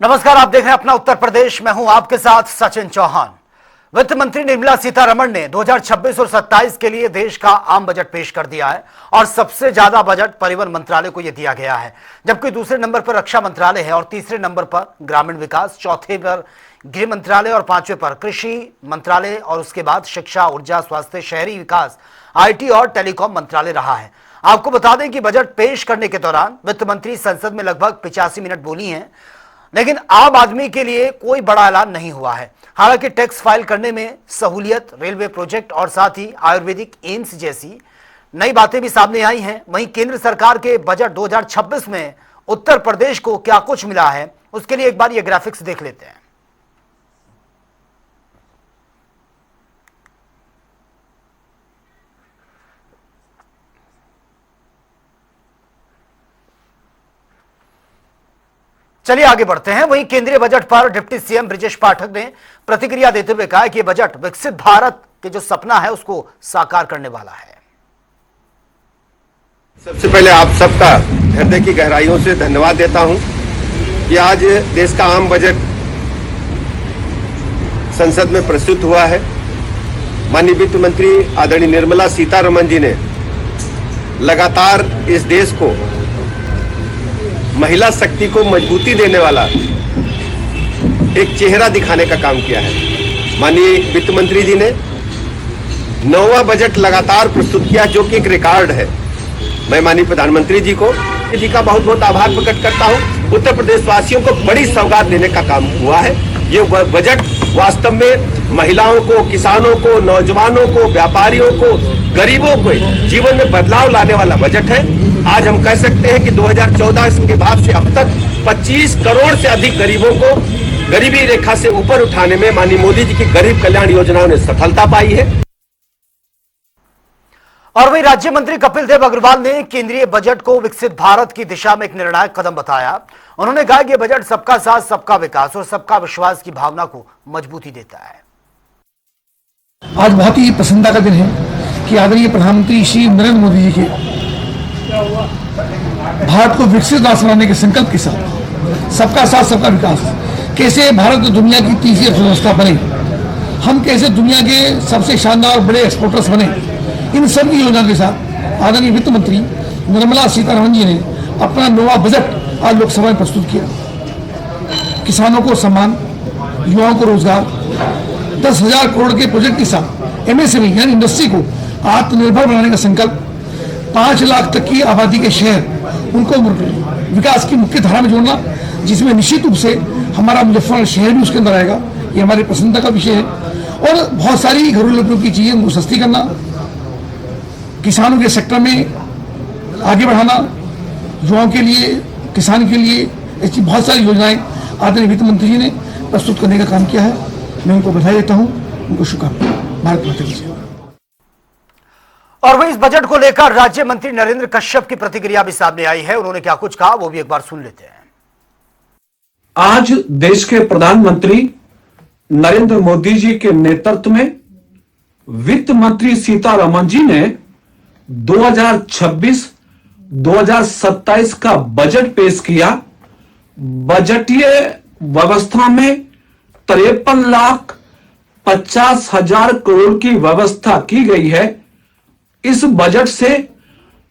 नमस्कार, आप देख रहे हैं अपना उत्तर प्रदेश। मैं हूं आपके साथ सचिन चौहान। वित्त मंत्री निर्मला सीतारमण ने 2026 और 27 के लिए देश का आम बजट पेश कर दिया है और सबसे ज्यादा बजट परिवहन मंत्रालय को यह दिया गया है, जबकि दूसरे नंबर पर रक्षा मंत्रालय है और तीसरे नंबर पर ग्रामीण विकास, चौथे पर गृह मंत्रालय और पांचवें पर कृषि मंत्रालय और उसके बाद शिक्षा, ऊर्जा, स्वास्थ्य, शहरी विकास, आईटी और टेलीकॉम मंत्रालय रहा है। आपको बता दें कि बजट पेश करने के दौरान वित्त मंत्री संसद में लगभग 85 मिनट बोली हैं, लेकिन आम आदमी के लिए कोई बड़ा ऐलान नहीं हुआ है। हालांकि टैक्स फाइल करने में सहूलियत, रेलवे प्रोजेक्ट और साथ ही आयुर्वेदिक एम्स जैसी नई बातें भी सामने आई हैं। वहीं केंद्र सरकार के बजट 2026 में उत्तर प्रदेश को क्या कुछ मिला है, उसके लिए एक बार ये ग्राफिक्स देख लेते हैं। चलिए आगे बढ़ते हैं। वहीं केंद्रीय बजट पर डिप्टी सीएम ब्रिजेश पाठक ने प्रतिक्रिया देते हुए कहा कि यह बजट विकसित भारत के जो सपना है उसको साकार करने वाला है। सबसे पहले आप सबका हृदय की गहराइयों से धन्यवाद देता हूं कि आज देश का आम बजट संसद में प्रस्तुत हुआ है। माननीय वित्त मंत्री आदरणीय निर्मला सीतारमण जी ने लगातार इस देश को महिला शक्ति को मजबूती देने वाला एक चेहरा दिखाने का काम किया है। माननीय वित्त मंत्री जी ने 9वां बजट लगातार प्रस्तुत किया, जो कि एक रिकॉर्ड है। मैं माननीय प्रधानमंत्री जी का बहुत बहुत आभार प्रकट करता हूं। उत्तर प्रदेश वासियों को बड़ी सौगात देने का काम हुआ है। ये बजट वास्तव में महिलाओं को, किसानों को, नौजवानों को, व्यापारियों को, गरीबों को जीवन में बदलाव लाने वाला बजट है। आज हम कह सकते हैं कि 2014 के बाद से अब तक 25 करोड़ से अधिक गरीबों को गरीबी रेखा से ऊपर उठाने में माननीय मोदी जी की गरीब कल्याण योजनाओं ने सफलता पाई है। और वहीं राज्य मंत्री कपिल देव अग्रवाल ने केंद्रीय बजट को विकसित भारत की दिशा में एक निर्णायक कदम बताया। उन्होंने कहा कि बजट सबका साथ, सबका विकास और सबका विश्वास की भावना को मजबूती देता है। आज बहुत ही प्रसन्नता का दिन है कि आदरणीय प्रधानमंत्री श्री नरेंद्र मोदी जी के भारत को विकसित राष्ट्र बनाने के संकल्प के साथ सबका साथ, सबका विकास, कैसे भारत दुनिया की तीसरी अर्थव्यवस्था बने, हम कैसे दुनिया के सबसे शानदार बड़े एक्सपोर्टर्स बने, इन सब की योजना के साथ आदरणीय वित्त मंत्री निर्मला सीतारमण जी ने अपना 9वां बजट आज लोकसभा में प्रस्तुत किया। किसानों को सम्मान, युवाओं को रोजगार, 10,000 करोड़ के प्रोजेक्ट के साथ एमएसएमई यानी इंडस्ट्री को आत्मनिर्भर बनाने का संकल्प, 5 लाख तक की आबादी के शहर उनको विकास की मुख्य धारा में जोड़ना, जिसमें निश्चित रूप से हमारा मुजफ्फरनगर शहर भी उसके अंदर आएगा। ये हमारी प्रसन्नता का विषय है। और बहुत सारी घरेलू उपयोग की चीजें उनको सस्ती करना, किसानों के सेक्टर में आगे बढ़ाना, युवाओं के लिए, किसान के लिए ऐसी बहुत सारी योजनाएं आदरणीय वित्त मंत्री जी ने प्रस्तुत करने का काम किया है। मैं उनको बधाई देता हूं, उनको शुभकामनाएं। भारत माता की जय। और वहीं इस बजट को लेकर राज्य मंत्री नरेंद्र कश्यप की प्रतिक्रिया भी सामने आई है। उन्होंने क्या कुछ कहा, वो भी एक बार सुन लेते हैं। आज देश के प्रधानमंत्री नरेंद्र मोदी जी के नेतृत्व में वित्त मंत्री सीतारमण जी ने 2026-2027 का बजट पेश किया। बजटीय व्यवस्था में 53,50,000 करोड़ की व्यवस्था की गई है। इस बजट से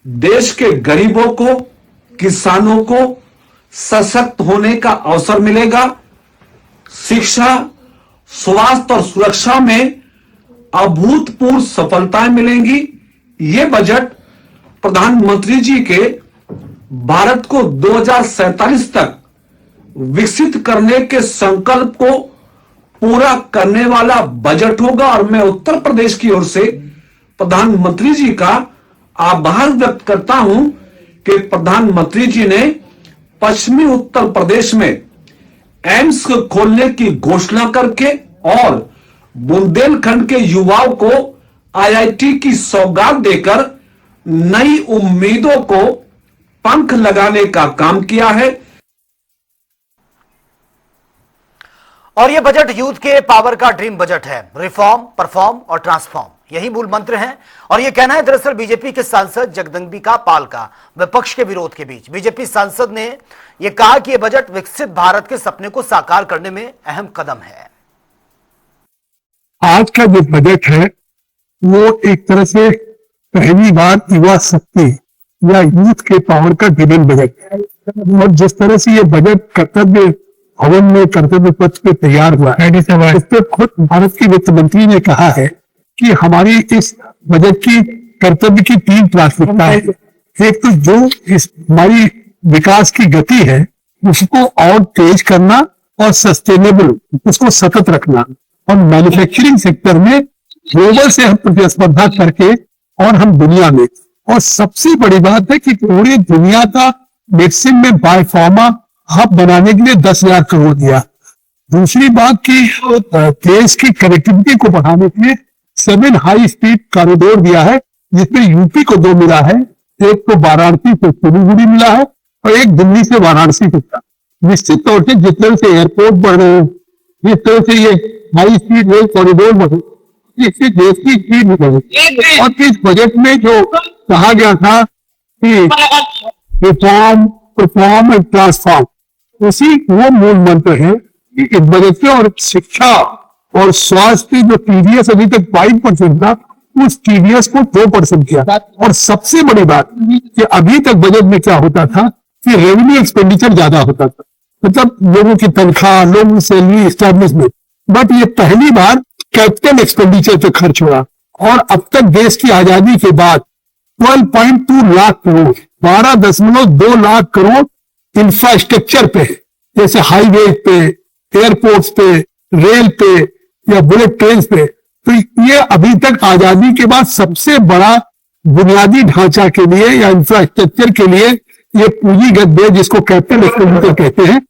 देश के गरीबों को, किसानों को सशक्त होने का अवसर मिलेगा। शिक्षा, स्वास्थ्य और सुरक्षा में अभूतपूर्व सफलताएं मिलेंगी। यह बजट प्रधानमंत्री जी के भारत को 2047 तक विकसित करने के संकल्प को पूरा करने वाला बजट होगा। और मैं उत्तर प्रदेश की ओर से प्रधानमंत्री जी का आभार व्यक्त करता हूं कि प्रधानमंत्री जी ने पश्चिमी उत्तर प्रदेश में एम्स को खोलने की घोषणा करके और बुंदेलखंड के युवाओं को आईआईटी की सौगात देकर नई उम्मीदों को पंख लगाने का काम किया है। और यह बजट यूथ के पावर का ड्रीम बजट है। रिफॉर्म, परफॉर्म और ट्रांसफॉर्म, यही मूल मंत्र है। और यह कहना है दरअसल बीजेपी के सांसद जगदंबिका पाल का विपक्ष के विरोध के बीच। बीजेपी सांसद ने यह कहा कि यह बजट विकसित भारत के सपने को साकार करने में अहम कदम है। आज का जो बजट है वो एक तरह से पहली बार युवा शक्ति या यूथ के पावर का गिवन बजट है। और जिस तरह से ये बजट कर्तव्य भवन में कर्तव्य पथ पे तैयार हुआ है, इस पे खुद भारत के वित्त मंत्री ने कहा है कि हमारी इस बजट की कर्तव्य की 3 प्राथमिकताएं हैं। एक तो जो इस हमारी विकास की गति है उसको और तेज करना और सस्टेनेबल उसको सतत रखना, और मैन्युफैक्चरिंग सेक्टर में ग्लोबल से हम प्रतिस्पर्धा करके और हम दुनिया में, और सबसे बड़ी बात है कि पूरी दुनिया का मेडिसिन में बायोफार्मा हब बनाने के लिए 10,000 करोड़ दिया। दूसरी बात कि देश की कनेक्टिविटी को बढ़ाने के लिए 7 हाई स्पीड कॉरिडोर दिया है, जिसमें यूपी को 2 मिला है, एक तो वाराणसी से सिलीगुड़ी मिला है और एक दिल्ली से वाराणसी तक। निश्चित तौर से जिस तरह से एयरपोर्ट बढ़ रहे हैं, जिस तरह से ये हाई स्पीड रेल कॉरिडोर बढ़े, इससे देश की स्पीड भी बढ़े। और इस बजट में जो कहा गया था कि रिफॉर्म, परफॉर्म एंड ट्रांसफॉर्म, उसी वो मूल मंत्र है कि इस बजट के, और शिक्षा और स्वास्थ्य जो टीडीएस अभी तक 5% था, उस टीडीएस को 2% किया। और सबसे बड़ी बात कि अभी तक बजट में क्या होता था कि रेवेन्यू एक्सपेंडिचर ज्यादा होता था, मतलब लोगों की तनख्वाह, लोगों की सैलरी, एस्टैब्लिशमेंट, बट ये पहली बार कैपिटल एक्सपेंडिचर पे खर्च हुआ। और अब तक देश की आजादी के बाद 12.2 लाख करोड़, 12.2 लाख करोड़ इंफ्रास्ट्रक्चर पे, जैसे हाईवे पे, एयरपोर्ट्स पे, रेल पे या बुलेट ट्रेन पे। तो ये अभी तक आजादी के बाद सबसे बड़ा बुनियादी ढांचा के लिए या इंफ्रास्ट्रक्चर के लिए ये पूंजीगत व्यय, जिसको कैपिटल एक्सपेंडिचर कहते हैं।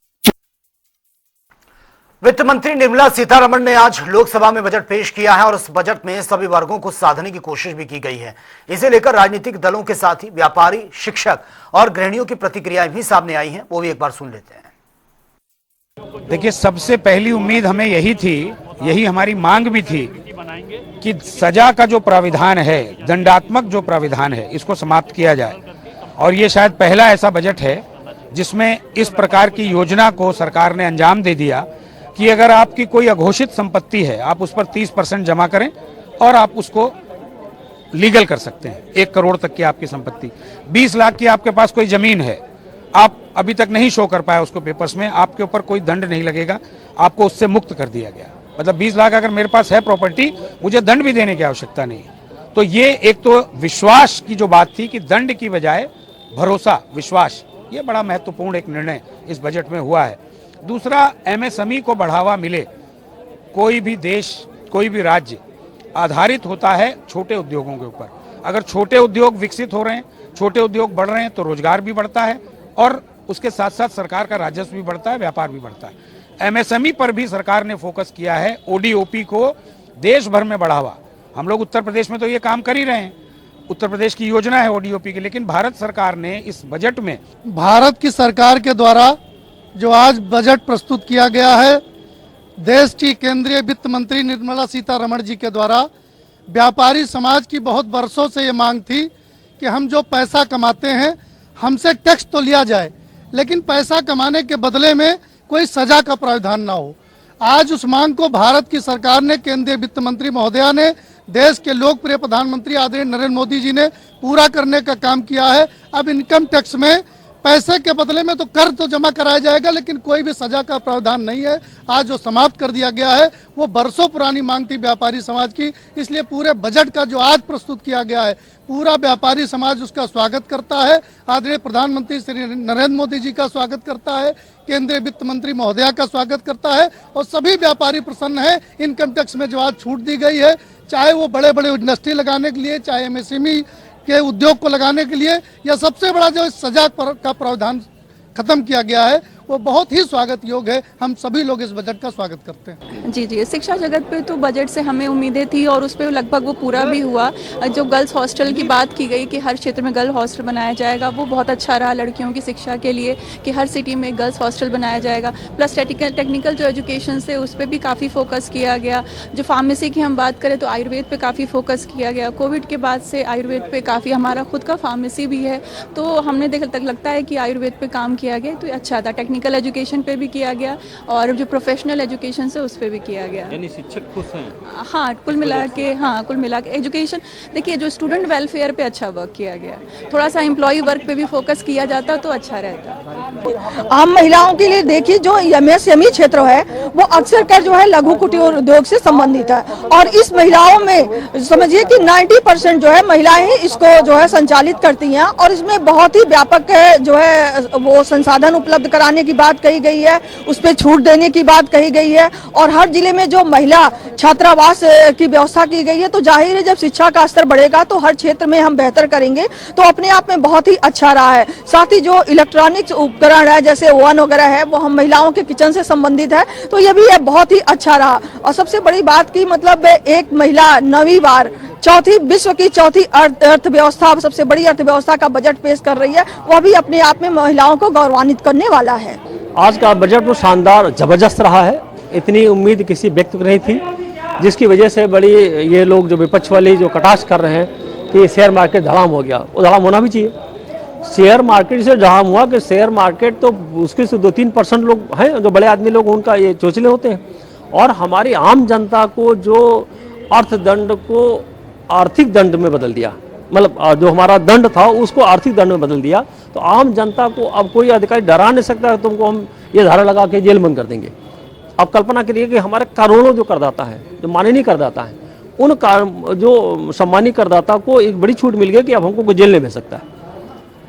वित्त मंत्री निर्मला सीतारमण ने आज लोकसभा में बजट पेश किया है और उस बजट में सभी वर्गों को साधने की कोशिश भी की गई है। इसे लेकर राजनीतिक दलों के साथ ही व्यापारी, शिक्षक और गृहिणियों की प्रतिक्रियाएं भी सामने आई हैं, वो भी एक बार सुन लेते हैं। देखिए, सबसे पहली उम्मीद हमें यही थी, यही हमारी मांग भी थी कि सजा का जो प्राविधान है, दंडात्मक जो प्राविधान है, इसको समाप्त किया जाए। और ये शायद पहला ऐसा बजट है जिसमें इस प्रकार की योजना को सरकार ने अंजाम दे दिया कि अगर आपकी कोई अघोषित संपत्ति है, आप उस पर 30% जमा करें और आप उसको लीगल कर सकते हैं। 1 करोड़ तक की आपकी संपत्ति, 20 लाख की आपके पास कोई जमीन है, आप अभी तक नहीं शो कर पाए उसको पेपर्स में, आपके ऊपर कोई दंड नहीं लगेगा, आपको उससे मुक्त कर दिया गया। मतलब 20 लाख अगर मेरे पास है प्रॉपर्टी, मुझे दंड भी देने की आवश्यकता नहीं है। तो ये एक तो विश्वास की जो बात थी कि दंड की बजाय भरोसा, विश्वास, ये बड़ा महत्वपूर्ण एक निर्णय इस बजट में हुआ है। दूसरा, एमएसएमई को बढ़ावा मिले। कोई भी देश, कोई भी राज्य आधारित होता है छोटे उद्योगों के ऊपर। अगर छोटे उद्योग विकसित हो रहे हैं, छोटे उद्योग बढ़ रहे हैं, तो रोजगार भी बढ़ता है और उसके साथ साथ सरकार का राजस्व भी बढ़ता है, व्यापार भी बढ़ता है। एमएसएमई पर भी सरकार ने फोकस किया है, ओडीओपी को देश भर में बढ़ावा। हम लोग उत्तर प्रदेश में तो ये काम कर ही रहे हैं, उत्तर प्रदेश की योजना है ओडीओपी की, लेकिन भारत सरकार ने इस बजट में, भारत की सरकार के द्वारा जो आज बजट प्रस्तुत किया गया है, देश की केंद्रीय वित्त मंत्री निर्मला सीतारमण जी के द्वारा, व्यापारी समाज की बहुत वर्षों से ये मांग थी कि हम जो पैसा कमाते हैं हमसे टैक्स तो लिया जाए, लेकिन पैसा कमाने के बदले में कोई सजा का प्रावधान ना हो। आज उस मांग को भारत की सरकार ने, केंद्रीय वित्त मंत्री महोदया ने, देश के लोकप्रिय प्रधानमंत्री आदरणीय नरेंद्र मोदी जी ने पूरा करने का काम किया है। अब इनकम टैक्स में पैसे के बदले में तो कर तो जमा कराया जाएगा, लेकिन कोई भी सजा का प्रावधान नहीं है। आज जो समाप्त कर दिया गया है वो बरसों पुरानी मांग थी व्यापारी समाज की। इसलिए पूरे बजट का जो आज प्रस्तुत किया गया है, पूरा व्यापारी समाज उसका स्वागत करता है। आदरणीय प्रधानमंत्री श्री नरेंद्र मोदी जी का स्वागत करता है, केंद्रीय वित्त मंत्री महोदया का स्वागत करता है और सभी व्यापारी प्रसन्न है। इनकम टैक्स में जो आज छूट दी गई है, चाहे वो बड़े बड़े इंडस्ट्री लगाने के लिए, चाहे एमएसएमई के उद्योग को लगाने के लिए, या सबसे बड़ा जो सजा का प्रावधान खत्म किया गया है, वो बहुत ही स्वागत योग्य है। हम सभी लोग इस बजट का स्वागत करते हैं। जी, शिक्षा जगत पे तो बजट से हमें उम्मीदें थी और उस पर लगभग वो पूरा भी हुआ। जो गर्ल्स हॉस्टल की बात की गई कि हर क्षेत्र में गर्ल हॉस्टल बनाया जाएगा, वो बहुत अच्छा रहा लड़कियों की शिक्षा के लिए कि हर सिटी में गर्ल्स हॉस्टल बनाया जाएगा। प्लस टेक्निकल जो एजुकेशन से उस पर भी काफ़ी फोकस किया गया। जो फार्मेसी की हम बात करें तो आयुर्वेद पे काफ़ी फोकस किया गया। कोविड के बाद से आयुर्वेद पे काफ़ी, हमारा खुद का फार्मेसी भी है तो हमने लगता है कि आयुर्वेद पे काम किया गया तो अच्छा था। टेक्निकल एजुकेशन पे भी किया गया और जो प्रोफेशनल एजुकेशन से उस पर भी किया गया। यानी शिक्षक खुश हैं? हाँ, कुल मिला के एजुकेशन, देखिए जो स्टूडेंट वेलफेयर पे अच्छा वर्क किया गया। थोड़ा सा एम्प्लॉय वर्क पे भी फोकस किया जाता तो अच्छा रहता। आम महिलाओं के लिए देखिए जो एमएसएमई क्षेत्र है वो अक्सर कर जो है लघु कुटीर उद्योग से संबंधित है और इस महिलाओं में समझिए कि 90% जो है महिलाएं ही इसको जो है संचालित करती हैं और इसमें बहुत ही व्यापक जो है वो संसाधन उपलब्ध कराने की बात कही गई है, उस पर छूट देने की बात कही गई है और हर जिले में जो महिला छात्रावास की व्यवस्था की गई है। तो जाहिर है जब शिक्षा का स्तर बढ़ेगा तो हर क्षेत्र में हम बेहतर करेंगे, तो अपने आप में बहुत ही अच्छा रहा है। साथ ही जो इलेक्ट्रॉनिक्स उपकरण है जैसे ओवन वगैरह है वो हम महिलाओं के किचन से संबंधित है, तो ये भी बहुत ही अच्छा रहा। और सबसे बड़ी बात की मतलब एक महिला 9वीं बार विश्व की चौथी अर्थव्यवस्था, सबसे बड़ी अर्थव्यवस्था का बजट पेश कर रही है, वह भी अपने आप में महिलाओं को गौरवान्वित करने वाला है। आज का बजट तो शानदार जबरदस्त रहा है। इतनी उम्मीद किसी व्यक्ति को नहीं थी, जिसकी वजह से बड़ी ये लोग जो विपक्ष वाले जो कटाक्ष कर रहे हैं कि शेयर मार्केट धड़ाम हो गया, वो धड़ाम होना भी चाहिए। शेयर मार्केट से धड़ाम हुआ कि शेयर मार्केट तो उसके से 2-3% लोग हैं जो बड़े आदमी लोग, उनका ये चोचले होते हैं और हमारी आम जनता को जो अर्थदंड को आर्थिक दंड में बदल दिया, मतलब जो हमारा दंड था उसको आर्थिक दंड में बदल दिया। तो आम जनता को अब कोई अधिकारी डरा नहीं सकता तुमको हम ये धारा लगा के जेल बंद कर देंगे। अब कल्पना करिए कि हमारे करोड़ों जो करदाता है, जो माननीय करदाता है, उन जो सम्मानित करदाता को एक बड़ी छूट मिल गई कि अब हमको कोई जेल नहीं भेज सकता है।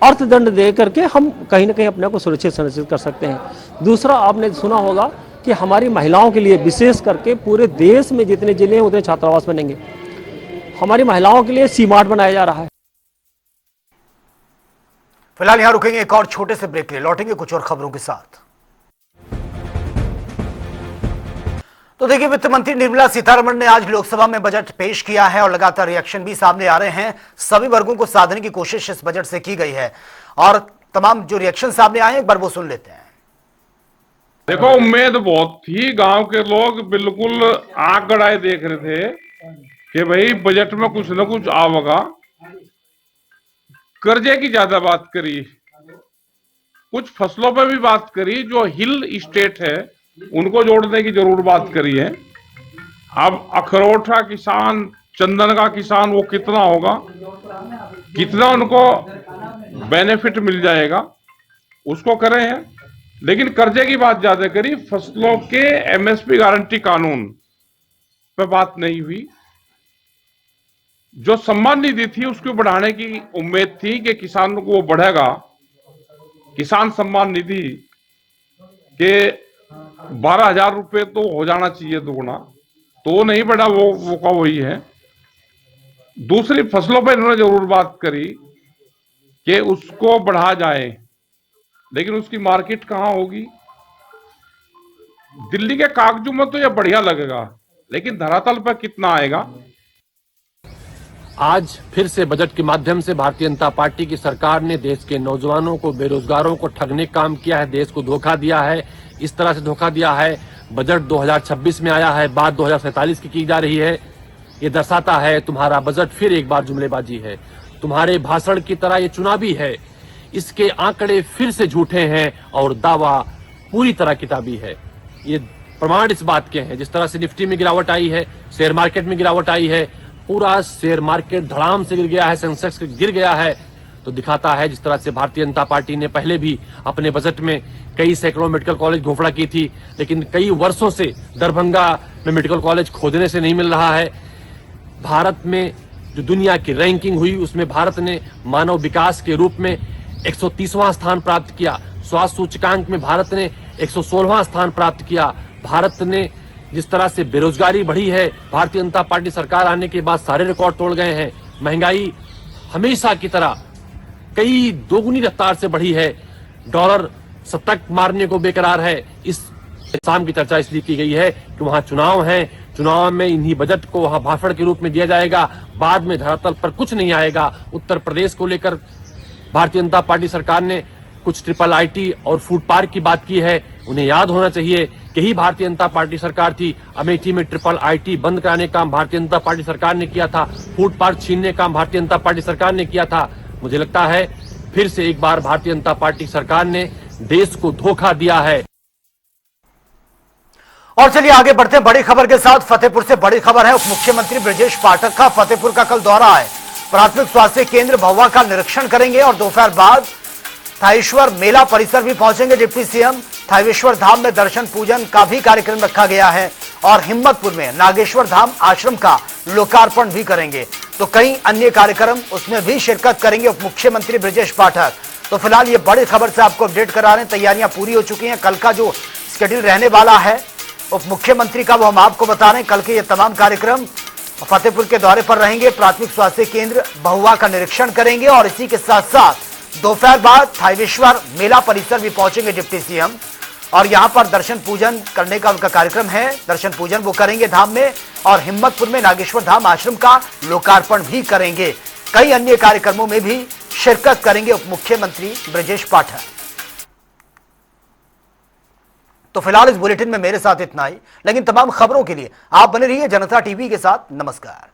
अर्थदंड दे करके हम कहीं ना कहीं अपने को सुनिश्चित कर सकते हैं। दूसरा, आपने सुना होगा कि हमारी महिलाओं के लिए विशेष करके पूरे देश में जितने जिले हैं उतने छात्रावास बनेंगे। हमारी महिलाओं के लिए सी-मार्ट बनाया जा रहा है। फिलहाल यहां रुकेंगे एक और छोटे से ब्रेक के लिए, लौटेंगे कुछ और खबरों के साथ। तो देखिए, वित्त मंत्री निर्मला सीतारमण ने आज लोकसभा में बजट पेश किया है और लगातार रिएक्शन भी सामने आ रहे हैं। सभी वर्गों को साधने की कोशिश इस बजट से की गई है और तमाम जो रिएक्शन सामने आए एक बार वो सुन लेते हैं। देखो, उम्मीद बहुत थी, गांव के लोग बिल्कुल आग गड़ाए देख रहे थे कि भाई बजट में कुछ न कुछ आवेगा। कर्जे की ज्यादा बात करी, कुछ फसलों पर भी बात करी, जो हिल स्टेट है उनको जोड़ने की जरूर बात करी है। अब अखरोट का किसान, चंदन का किसान, वो कितना होगा, कितना उनको बेनिफिट मिल जाएगा, उसको कर रहे हैं। लेकिन कर्जे की बात ज्यादा करी, फसलों के एमएसपी गारंटी कानून पे बात नहीं हुई। जो सम्मान निधि थी उसको बढ़ाने की उम्मीद थी कि किसानों को वो बढ़ेगा। किसान सम्मान निधि के 12,000 रुपए तो हो जाना चाहिए दुगुना, तो नहीं बढ़ा, वो का वही है। दूसरी फसलों पर इन्होंने जरूर बात करी कि उसको बढ़ा जाए, लेकिन उसकी मार्केट कहां होगी। दिल्ली के कागजों में तो यह बढ़िया लगेगा, लेकिन धरातल पर कितना आएगा। आज फिर से बजट के माध्यम से भारतीय जनता पार्टी की सरकार ने देश के नौजवानों को, बेरोजगारों को ठगने का काम किया है, देश को धोखा दिया है। इस तरह से धोखा दिया है, बजट 2026 में आया है, बात 2047 की जा रही है। ये दर्शाता है तुम्हारा बजट फिर एक बार जुमलेबाजी है, तुम्हारे भाषण की तरह ये चुनावी है। इसके आंकड़े फिर से झूठे हैं और दावा पूरी तरह किताबी है। ये प्रमाण इस बात के हैं, जिस तरह से निफ्टी में गिरावट आई है, शेयर मार्केट में गिरावट आई है, पूरा शेयर मार्केट धड़ाम से गिर गया है, सेंसेक्स गिर गया है, तो दिखाता है जिस तरह से भारतीय जनता पार्टी ने पहले भी अपने बजट में कई सैकड़ों मेडिकल कॉलेज घोषणा की थी, लेकिन कई वर्षों से दरभंगा में मेडिकल कॉलेज खोदने से नहीं मिल रहा है। भारत में जो दुनिया की रैंकिंग हुई उसमें भारत ने मानव विकास के रूप में 130वां स्थान प्राप्त किया। स्वास्थ्य सूचकांक में भारत ने 116वां स्थान प्राप्त किया। भारत ने जिस तरह से बेरोजगारी बढ़ी है, भारतीय जनता पार्टी सरकार आने के बाद सारे रिकॉर्ड तोड़ गए हैं। महंगाई हमेशा की तरह कई दोगुनी रफ्तार से बढ़ी है। डॉलर शतक मारने को बेकरार है। इस शाम की चर्चा इसलिए की गई है कि वहां चुनाव है, चुनाव में इन्हीं बजट को वहां भाषण के रूप में दिया जाएगा, बाद में धरातल पर कुछ नहीं आएगा। उत्तर प्रदेश को लेकर भारतीय जनता पार्टी सरकार ने कुछ ट्रिपल आईटी और फूड पार्क की बात की है। उन्हें याद होना चाहिए कि ही भारतीय जनता पार्टी सरकार थी। अमेठी में ट्रिपल आईटी बंद कराने का काम भारतीय जनता पार्टी सरकार ने किया था, फूड पार्क छीनने का काम भारतीय जनता पार्टी सरकार ने किया था। मुझे लगता है फिर से एक बार भारतीय जनता पार्टी सरकार ने देश को धोखा दिया है। और चलिए आगे बढ़ते हैं बड़ी खबर के साथ। फतेहपुर से बड़ी खबर है, उप मुख्यमंत्री ब्रजेश पाठक का फतेहपुर का कल दौरा है। प्राथमिक स्वास्थ्य केंद्र भभुआ का निरीक्षण करेंगे और दोपहर बाद थाईश्वर मेला परिसर भी पहुंचेंगे डिप्टी सीएम। थाईश्वर धाम में दर्शन पूजन का भी कार्यक्रम रखा गया है और हिम्मतपुर में नागेश्वर धाम आश्रम का लोकार्पण भी करेंगे। तो कई अन्य कार्यक्रम उसमें भी शिरकत करेंगे उप मुख्यमंत्री ब्रजेश पाठक। तो फिलहाल ये बड़ी खबर से आपको अपडेट करा रहे हैं। तैयारियां पूरी हो चुकी हैं। कल का जो शेड्यूल रहने वाला है उप मुख्यमंत्री का वो हम आपको बता रहे हैं। कल के ये तमाम कार्यक्रम फतेहपुर के दौरे पर रहेंगे। प्राथमिक स्वास्थ्य केंद्र भभुआ का निरीक्षण करेंगे और इसी के साथ साथ दोपहर बाद थाईश्वर मेला परिसर भी पहुंचेंगे डिप्टी सीएम और यहां पर दर्शन पूजन करने का उनका कार्यक्रम है। दर्शन पूजन वो करेंगे धाम में और हिम्मतपुर में नागेश्वर धाम आश्रम का लोकार्पण भी करेंगे। कई अन्य कार्यक्रमों में भी शिरकत करेंगे उप मुख्यमंत्री ब्रजेश पाठक। तो फिलहाल इस बुलेटिन में मेरे साथ इतना ही, लेकिन तमाम खबरों के लिए आप बने रहिए जनता टीवी के साथ। नमस्कार।